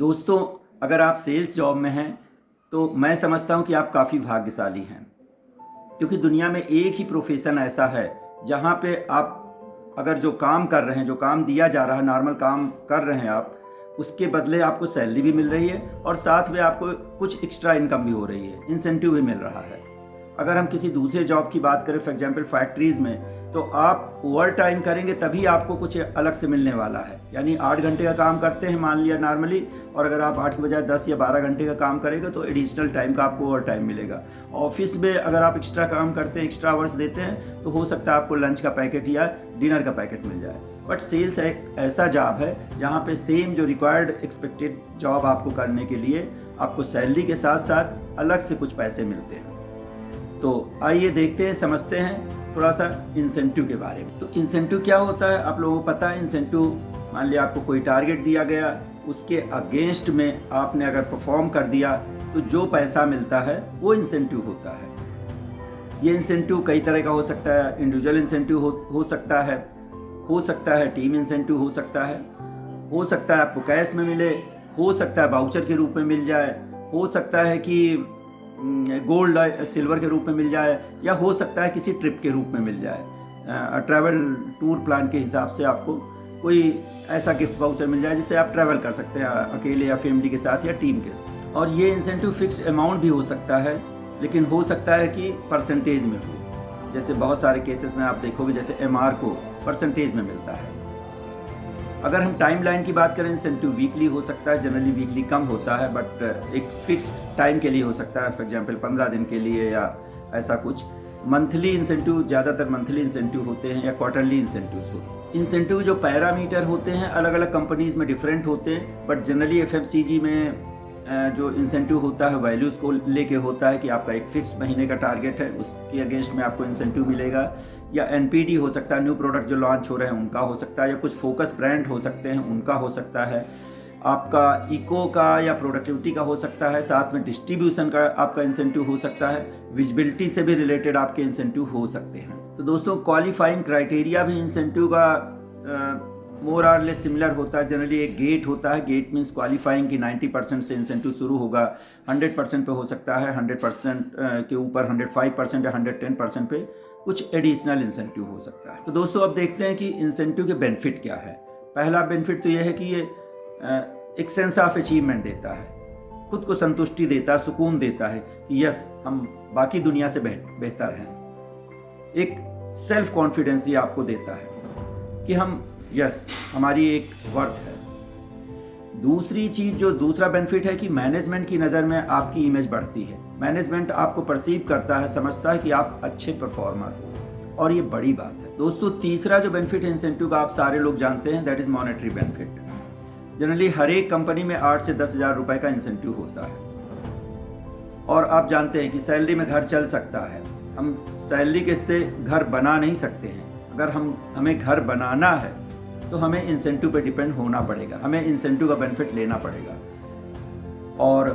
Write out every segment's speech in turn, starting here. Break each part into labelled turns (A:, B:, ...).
A: दोस्तों, अगर आप सेल्स जॉब में हैं तो मैं समझता हूं कि आप काफ़ी भाग्यशाली हैं, क्योंकि दुनिया में एक ही प्रोफेशन ऐसा है जहां पे आप अगर जो काम कर रहे हैं, जो काम दिया जा रहा है, नॉर्मल काम कर रहे हैं आप, उसके बदले आपको सैलरी भी मिल रही है और साथ में आपको कुछ एक्स्ट्रा इनकम भी हो रही है, इंसेंटिव भी मिल रहा है। अगर हम किसी दूसरे जॉब की बात करें, फॉर एग्जांपल फैक्ट्रीज़ में, तो आप ओवर टाइम करेंगे तभी आपको कुछ अलग से मिलने वाला है। यानी 8 घंटे का काम करते हैं मान लिया नॉर्मली, और अगर आप 8 के बजाय 10 या 12 घंटे का काम करेंगे तो एडिशनल टाइम का आपको ओवर टाइम मिलेगा। ऑफिस में अगर आप एक्स्ट्रा काम करते हैं, एक्स्ट्रा आवर्स देते हैं, तो हो सकता है आपको लंच का पैकेट या डिनर का पैकेट मिल जाए। बट सेल्स एक ऐसा जॉब है जहाँ पे सेम जो रिक्वायर्ड एक्सपेक्टेड जॉब आपको करने के लिए आपको सैलरी के साथ साथ अलग से कुछ पैसे मिलते हैं। तो आइए देखते हैं, समझते हैं थोड़ा सा इंसेंटिव के बारे में। तो इंसेंटिव क्या होता है आप लोगों को पता है। इंसेंटिव, मान लिया आपको कोई टारगेट दिया गया, उसके अगेंस्ट में आपने अगर परफॉर्म कर दिया तो जो पैसा मिलता है वो इंसेंटिव होता है। ये इंसेंटिव कई तरह का हो सकता है। इंडिविजुअल इंसेंटिव हो सकता है टीम इंसेंटिव हो सकता है आपको कैश में मिले, हो सकता है वाउचर के रूप में मिल जाए, हो सकता है कि गोल्ड सिल्वर के रूप में मिल जाए, या हो सकता है किसी ट्रिप के रूप में मिल जाए। ट्रैवल टूर प्लान के हिसाब से आपको कोई ऐसा गिफ्ट वाउचर मिल जाए जिससे आप ट्रैवल कर सकते हैं अकेले या फैमिली के साथ या टीम के साथ। और ये इंसेंटिव फिक्स्ड अमाउंट भी हो सकता है, लेकिन हो सकता है कि परसेंटेज में हो। जैसे बहुत सारे केसेस में आप देखोगे, जैसे MR को परसेंटेज में मिलता है। अगर हम टाइम लाइन की बात करें, इंसेंटिव वीकली हो सकता है, जनरली वीकली कम होता है, बट एक फिक्स टाइम के लिए हो सकता है, फॉर एग्जांपल 15 दिन के लिए या ऐसा कुछ। मंथली इंसेंटिव, ज़्यादातर मंथली इंसेंटिव होते हैं या क्वार्टरली इंसेंटिव होते हैं। इंसेंटिव जो पैरामीटर होते हैं अलग अलग कंपनीज में डिफरेंट होते हैं, बट जनरली FMCG में जो इंसेंटिव होता है वैल्यूज़ को लेके होता है कि आपका एक फिक्स महीने का टारगेट है, उसके अगेंस्ट में आपको इंसेंटिव मिलेगा। या NPD हो सकता है, न्यू प्रोडक्ट जो लॉन्च हो रहे हैं उनका हो सकता है, या कुछ फोकस ब्रांड हो सकते हैं उनका हो सकता है, आपका इको का या प्रोडक्टिविटी का हो सकता है, साथ में डिस्ट्रीब्यूशन का आपका इंसेंटिव हो सकता है, विजिबिलिटी से भी रिलेटेड आपके इंसेंटिव हो सकते हैं। तो दोस्तों, क्वालिफाइंग क्राइटेरिया भी इंसेंटिव का मोर और लेस सिमिलर होता है। जनरली एक गेट होता है, गेट मीन्स क्वालिफाइंग की 90% से इंसेंटिव शुरू होगा, 100% पे हो सकता है, 100% के ऊपर 105% या 110% पे कुछ एडिशनल इंसेंटिव हो सकता है। तो दोस्तों, अब देखते हैं कि इंसेंटिव के बेनिफिट क्या है। पहला बेनिफिट तो यह है कि ये एक सेंस ऑफ अचीवमेंट देता है, खुद को संतुष्टि देता है, सुकून देता है कि यस, हम बाकी दुनिया से बेहतर हैं। एक सेल्फ कॉन्फिडेंस ये आपको देता है कि हम यस, हमारी एक वर्थ है। दूसरी चीज़, जो दूसरा बेनिफिट है कि मैनेजमेंट की नज़र में आपकी इमेज बढ़ती है। मैनेजमेंट आपको परसीव करता है, समझता है कि आप अच्छे परफॉर्मर हो, और ये बड़ी बात है। दोस्तों, तीसरा जो बेनिफिट है इंसेंटिव का, आप सारे लोग जानते हैं, that is monetary benefit. Generally हर एक कंपनी में 8 से 10 हज़ार रुपये का इंसेंटिव होता है, और आप जानते हैं कि सैलरी में घर चल सकता है। हम सैलरी के से घर बना नहीं सकते हैं। अगर हमें घर बनाना है तो हमें इंसेंटिव पे डिपेंड होना पड़ेगा, हमें इंसेंटिव का बेनिफिट लेना पड़ेगा। और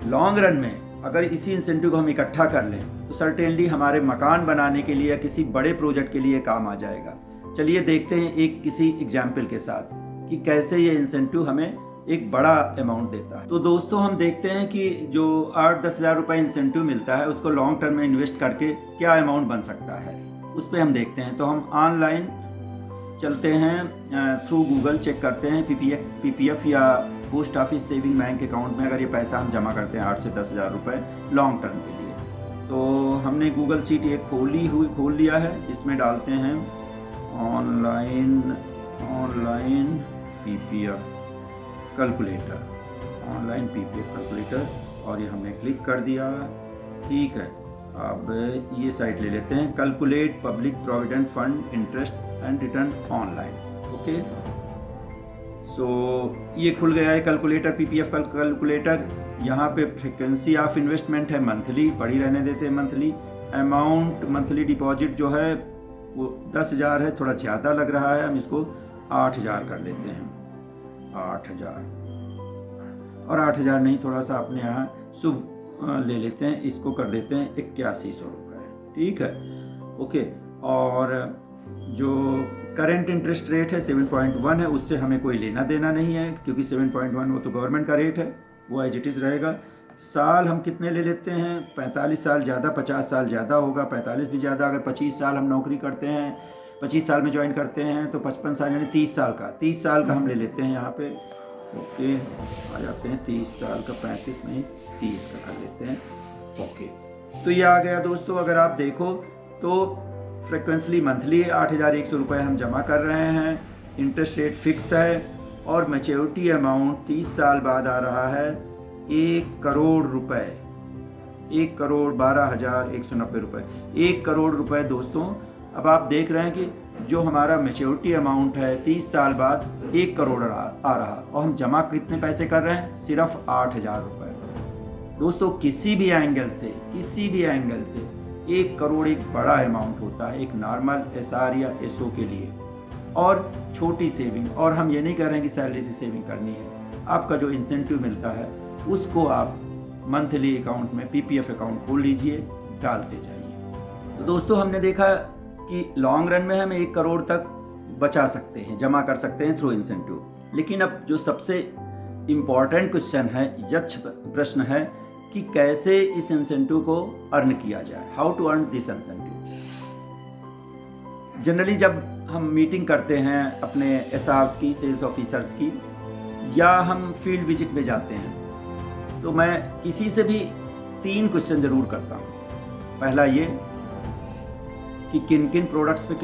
A: लॉन्ग रन में अगर इसी इंसेंटिव को हम इकट्ठा कर लें तो सर्टेनली हमारे मकान बनाने के लिए या किसी बड़े प्रोजेक्ट के लिए काम आ जाएगा। चलिए देखते हैं एक किसी एग्जाम्पल के साथ कि कैसे ये इंसेंटिव हमें एक बड़ा अमाउंट देता है। तो दोस्तों, हम देखते हैं कि जो 8-10 हज़ार रुपये इंसेंटिव मिलता है, उसको लॉन्ग टर्म में इन्वेस्ट करके क्या अमाउंट बन सकता है, उस पर हम देखते हैं। तो हम ऑनलाइन चलते हैं, थ्रू गूगल चेक करते हैं PPF या post office saving bank account में अगर ये पैसा हम जमा करते हैं 8 से 10 हज़ार रुपये लॉन्ग टर्म के लिए। तो हमने गूगल शीट एक खोल लिया है, इसमें डालते हैं online PPF calculator, online PPF calculator, और ये हमने क्लिक कर दिया। ठीक है, अब ये साइट ले लेते हैं, calculate public provident fund interest and return online. Okay, so ये खुल गया है कैलकुलेटर, PPF कैलकुलेटर। यहाँ पे फ्रीक्वेंसी ऑफ इन्वेस्टमेंट है मंथली, पड़ी रहने देते हैं मंथली। अमाउंट मंथली डिपॉजिट जो है वो 10 हज़ार है, थोड़ा ज़्यादा लग रहा है, हम इसको 8 हज़ार कर लेते हैं। 8 हज़ार, और 8 हज़ार नहीं, थोड़ा सा अपने यहाँ शुभ ले लेते हैं, इसको कर देते हैं 8100 रुपये। ठीक है, ओके। और जो करंट इंटरेस्ट रेट है 7.1 है, उससे हमें कोई लेना देना नहीं है क्योंकि 7.1 वो तो गवर्नमेंट का रेट है, वो एज इट इज़ रहेगा। साल हम कितने ले लेते हैं, 45 साल ज़्यादा, 50 साल ज़्यादा होगा, 45 भी ज़्यादा। अगर 25 साल हम नौकरी करते हैं, 25 साल में ज्वाइन करते हैं तो 55 साल यानी 30 साल का, 30 साल का हम ले लेते हैं यहाँ पे। ओके, आ जाते हैं 30 साल का, 35 नहीं 30 का कर लेते हैं। ओके, तो ये आ गया दोस्तों। अगर आप देखो तो फ्रिक्वेंसली मंथली 8,100 रुपये हम जमा कर रहे हैं, इंटरेस्ट रेट फिक्स है और मैच्योरिटी अमाउंट 30 साल बाद आ रहा है 1,00,00,000 रुपये, 1,12,190 रुपये, 1,00,00,000 रुपये दोस्तों। अब आप देख रहे हैं कि जो हमारा मैच्योरिटी अमाउंट है 30 साल बाद 1,00,00,000 आ रहा और हम जमा कितने पैसे कर रहे हैं, सिर्फ 8,000 रुपये। दोस्तों किसी भी एंगल से 1,00,00,000 एक बड़ा अमाउंट होता है एक नॉर्मल एसआर या एसओ के लिए, और छोटी सेविंग। और हम ये नहीं कह रहे हैं कि सैलरी से सेविंग करनी है, आपका जो इंसेंटिव मिलता है उसको आप मंथली अकाउंट में पीपीएफ अकाउंट खोल लीजिए, डालते जाइए। तो दोस्तों हमने देखा कि लॉन्ग रन में हम 1,00,00,000 तक बचा सकते हैं, जमा कर सकते हैं थ्रू इंसेंटिव। लेकिन अब जो सबसे इम्पॉर्टेंट क्वेश्चन है, यक्ष प्रश्न है कि कैसे इस इंसेंटिव को अर्न किया जाए, how to earn this incentive. Generally जब हम मीटिंग करते हैं अपने एसआर्स की, सेल्स ऑफिसर्स की, या हम फील्ड विजिट में जाते हैं, तो मैं किसी से भी 3 क्वेश्चन ज़रूर करता हूँ। पहला ये कि किन किन प्रोडक्ट्स पे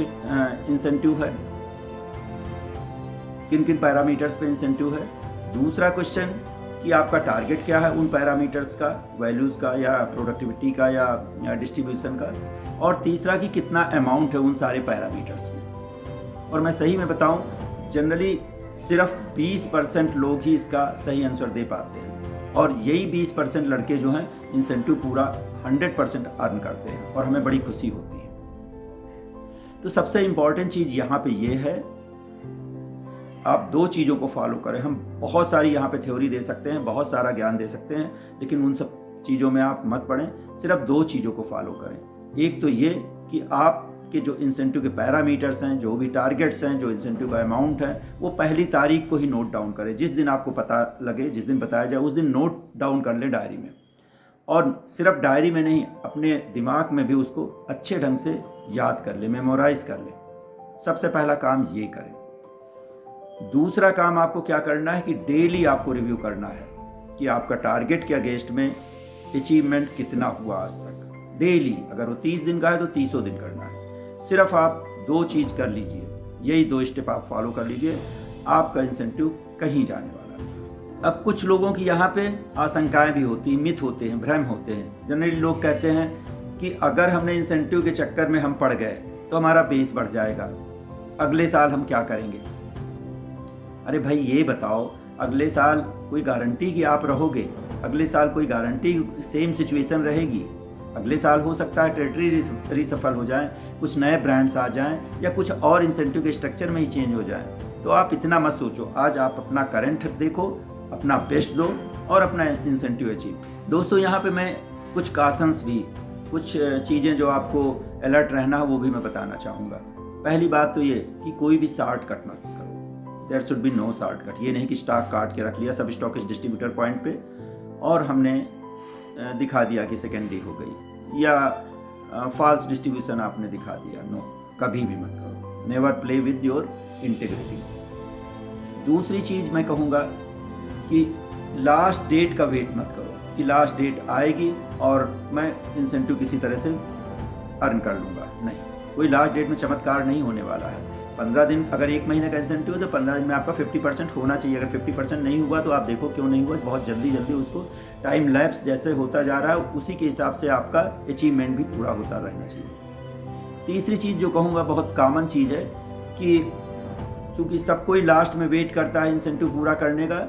A: इंसेंटिव है, किन किन पैरामीटर्स पे इंसेंटिव है। दूसरा क्वेश्चन कि आपका टारगेट क्या है उन पैरामीटर्स का, वैल्यूज़ का या प्रोडक्टिविटी का या डिस्ट्रीब्यूशन का। और तीसरा कि कितना अमाउंट है उन सारे पैरामीटर्स में। और मैं सही में बताऊं, जनरली सिर्फ 20% लोग ही इसका सही आंसर दे पाते हैं, और यही 20% लड़के जो हैं इंसेंटिव पूरा 100% अर्न करते हैं और हमें बड़ी खुशी होती है। तो सबसे इम्पॉर्टेंट चीज़ यहाँ पे ये है, आप 2 चीज़ों को फॉलो करें। हम बहुत सारी यहाँ पे थ्योरी दे सकते हैं, बहुत सारा ज्ञान दे सकते हैं, लेकिन उन सब चीज़ों में आप मत पड़ें, सिर्फ 2 चीज़ों को फॉलो करें। एक तो ये कि आपके जो इंसेंटिव के पैरामीटर्स हैं, जो भी टारगेट्स हैं, जो इंसेंटिव का अमाउंट है, वो पहली तारीख को ही नोट डाउन करें। जिस दिन आपको पता लगे, जिस दिन बताया जाए, उस दिन नोट डाउन कर लें डायरी में। और सिर्फ डायरी में नहीं, अपने दिमाग में भी उसको अच्छे ढंग से याद कर ले, मेमोराइज कर ले। सबसे पहला काम ये करें। दूसरा काम आपको क्या करना है कि डेली आपको रिव्यू करना है कि आपका टारगेट के अगेंस्ट में अचीवमेंट कितना हुआ आज तक। डेली, अगर वो 30 दिन का है तो 30 दिन करना है। सिर्फ आप 2 चीज़ कर लीजिए, यही 2 स्टेप आप फॉलो कर लीजिए, आपका इंसेंटिव कहीं जाने वाला नहीं। अब कुछ लोगों की यहाँ पे आशंकाएं भी होती हैं, मिथ होते हैं, भ्रम होते हैं। जनरली लोग कहते हैं कि अगर हमने इंसेंटिव के चक्कर में हम पड़ गए तो हमारा बेस बढ़ जाएगा, अगले साल हम क्या करेंगे। अरे भाई ये बताओ, अगले साल कोई गारंटी कि आप रहोगे? अगले साल कोई गारंटी सेम सिचुएशन रहेगी? अगले साल हो सकता है टेरिटरी रिसफल हो जाए, कुछ नए ब्रांड्स आ जाएं, या कुछ और इंसेंटिव के स्ट्रक्चर में ही चेंज हो जाए। तो आप इतना मत सोचो, आज आप अपना करंट देखो, अपना बेस्ट दो और अपना इंसेंटिव अचीव। दोस्तों यहाँ पे मैं कुछ काशंस भी, कुछ चीज़ें जो आपको अलर्ट रहना है वो भी मैं बताना चाहूँगा। पहली बात तो ये कि कोई भी शॉर्टकट मत करो, there should be no shortcut. ये नहीं कि स्टॉक काट के रख लिया सब स्टॉकिस्ट डिस्ट्रीब्यूटर पॉइंट पे और हमने दिखा दिया कि सेकेंडरी हो गई, या फॉल्स डिस्ट्रीब्यूशन आपने दिखा दिया। नो, कभी भी मत करो। Never play with your integrity. दूसरी चीज़ मैं कहूँगा कि लास्ट डेट का वेट मत करो कि लास्ट डेट आएगी और मैं इंसेंटिव किसी तरह से अर्न कर लूँगा। नहीं, कोई लास्ट डेट में चमत्कार नहीं होने वाला है। 15 दिन, अगर 1 महीने का इंसेंटिव है तो 15 दिन में आपका 50% होना चाहिए। अगर 50% नहीं हुआ तो आप देखो क्यों नहीं हुआ, बहुत जल्दी उसको टाइम लैप्स जैसे होता जा रहा है उसी के हिसाब से आपका अचीवमेंट भी पूरा होता रहना चाहिए। तीसरी चीज़ जो कहूँगा बहुत कॉमन चीज़ है कि चूँकि सब कोई लास्ट में वेट करता है इंसेंटिव पूरा करने का,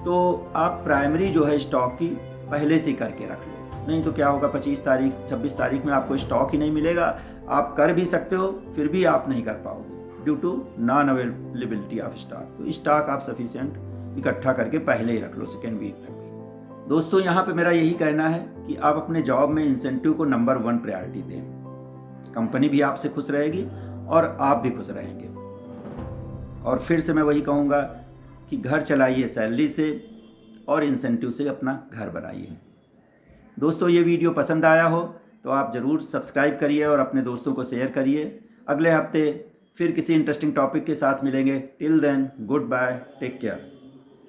A: तो आप प्राइमरी जो है स्टॉक की पहले से करके रख लो। नहीं तो क्या होगा, 25 तारीख 26 तारीख में आपको स्टॉक ही नहीं मिलेगा। आप कर भी सकते हो, फिर भी आप नहीं कर पाओगे due to non availability of stock. तो स्टॉक आप सफिशिएंट इकट्ठा करके पहले ही रख लो, सेकेंड वीक तक भी। दोस्तों यहाँ पे मेरा यही कहना है कि आप अपने जॉब में इंसेंटिव को नंबर 1 प्रायोरिटी दें। कंपनी भी आपसे खुश रहेगी और आप भी खुश रहेंगे। और फिर से मैं वही कहूँगा कि घर चलाइए सैलरी से और इंसेंटिव से अपना घर बनाइए। दोस्तों, ये वीडियो पसंद आया हो तो आप ज़रूर सब्सक्राइब करिए और अपने दोस्तों को शेयर करिए। अगले हफ्ते फिर किसी इंटरेस्टिंग टॉपिक के साथ मिलेंगे। Till then, goodbye, take care.